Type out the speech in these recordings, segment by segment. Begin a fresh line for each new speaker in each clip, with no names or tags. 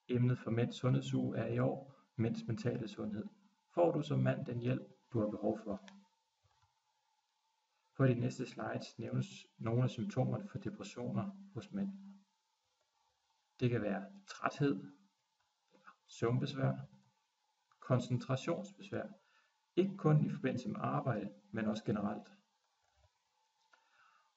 Emnet for Mænds Sundhedsuge er i år mænds mentale sundhed. Får du som mand den hjælp, du har behov for? På de næste slides nævnes nogle af symptomerne for depressioner hos mænd. Det kan være træthed, søvnbesvær, koncentrationsbesvær, ikke kun i forbindelse med arbejde, men også generelt.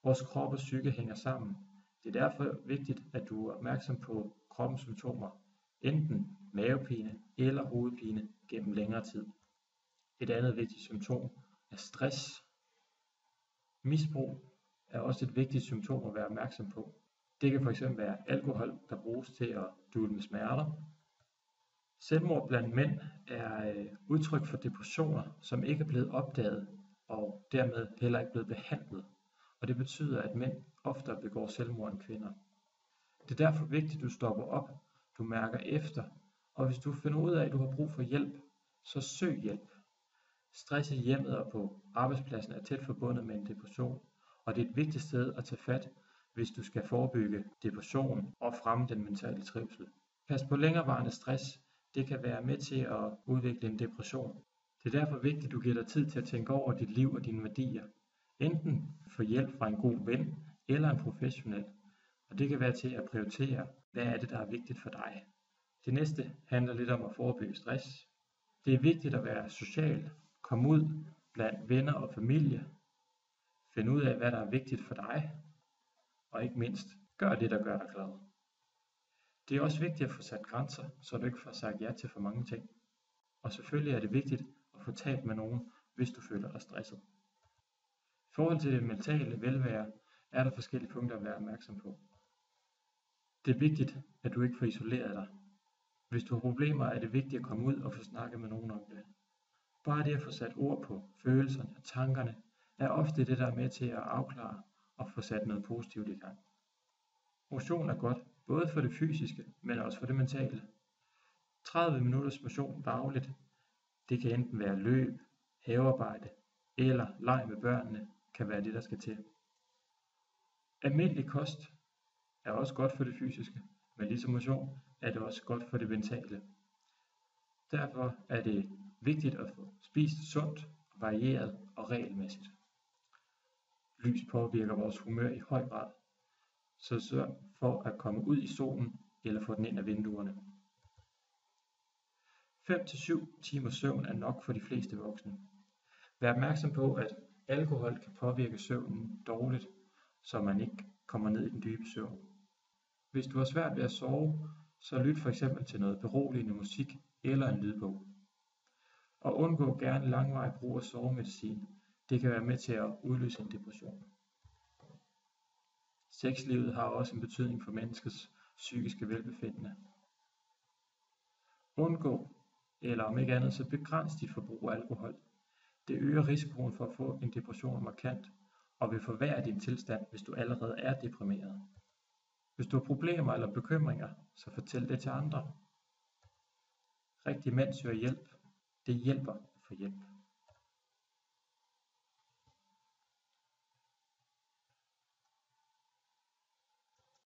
Vores krop og psyke hænger sammen. Det er derfor vigtigt, at du er opmærksom på kroppens symptomer, enten mavepine eller hovedpine gennem længere tid. Et andet vigtigt symptom er stress. Misbrug er også et vigtigt symptom at være opmærksom på. Det kan fx være alkohol, der bruges til at dulme smerter. Selvmord blandt mænd er udtryk for depressioner, som ikke er blevet opdaget og dermed heller ikke blevet behandlet. Og det betyder, at mænd oftere begår selvmord end kvinder. Det er derfor vigtigt, at du stopper op, du mærker efter, og hvis du finder ud af, at du har brug for hjælp, så søg hjælp. Stress i hjemmet og på arbejdspladsen er tæt forbundet med en depression, og det er et vigtigt sted at tage fat, hvis du skal forebygge depression og fremme den mentale trivsel. Pas på længerevarende stress, det kan være med til at udvikle en depression. Det er derfor vigtigt, at du giver dig tid til at tænke over dit liv og dine værdier. Enten få hjælp fra en god ven eller en professionel, og det kan være til at prioritere, hvad er det, der er vigtigt for dig. Det næste handler lidt om at forebygge stress. Det er vigtigt at være social, komme ud blandt venner og familie, finde ud af, hvad der er vigtigt for dig, og ikke mindst, gør det, der gør dig glad. Det er også vigtigt at få sat grænser, så du ikke får sagt ja til for mange ting. Og selvfølgelig er det vigtigt at få talt med nogen, hvis du føler dig stresset. I forhold til det mentale velvære, er der forskellige punkter at være opmærksom på. Det er vigtigt, at du ikke får isoleret dig. Hvis du har problemer, er det vigtigt at komme ud og få snakket med nogen om det. Bare det at få sat ord på følelserne og tankerne, er ofte det, der er med til at afklare og få sat noget positivt i gang. Motion er godt, både for det fysiske, men også for det mentale. 30 minutters motion dagligt, det kan enten være løb, havearbejde eller leg med børnene, kan være det, der skal til. Almindelig kost er også godt for det fysiske, men ligesom motion er det også godt for det mentale. Derfor er det vigtigt at få spist sundt, varieret og regelmæssigt. Lys påvirker vores humør i høj grad, så sørg for at komme ud i solen eller få den ind af vinduerne. 5-7 timer søvn er nok for de fleste voksne. Vær opmærksom på, at alkohol kan påvirke søvnen dårligt, så man ikke kommer ned i den dybe søvn. Hvis du har svært ved at sove, så lyt f.eks. til noget beroligende musik eller en lydbog. Og undgå gerne langvarig brug af sovemedicin. Det kan være med til at udløse en depression. Sexlivet har også en betydning for menneskets psykiske velbefindende. Undgå, eller om ikke andet, så begræns dit forbrug af alkohol. Det øger risikoen for at få en depression markant, og vil forværre din tilstand, hvis du allerede er deprimeret. Hvis du har problemer eller bekymringer, så fortæl det til andre. Rigtige mænd søger hjælp. Det hjælper at få hjælp.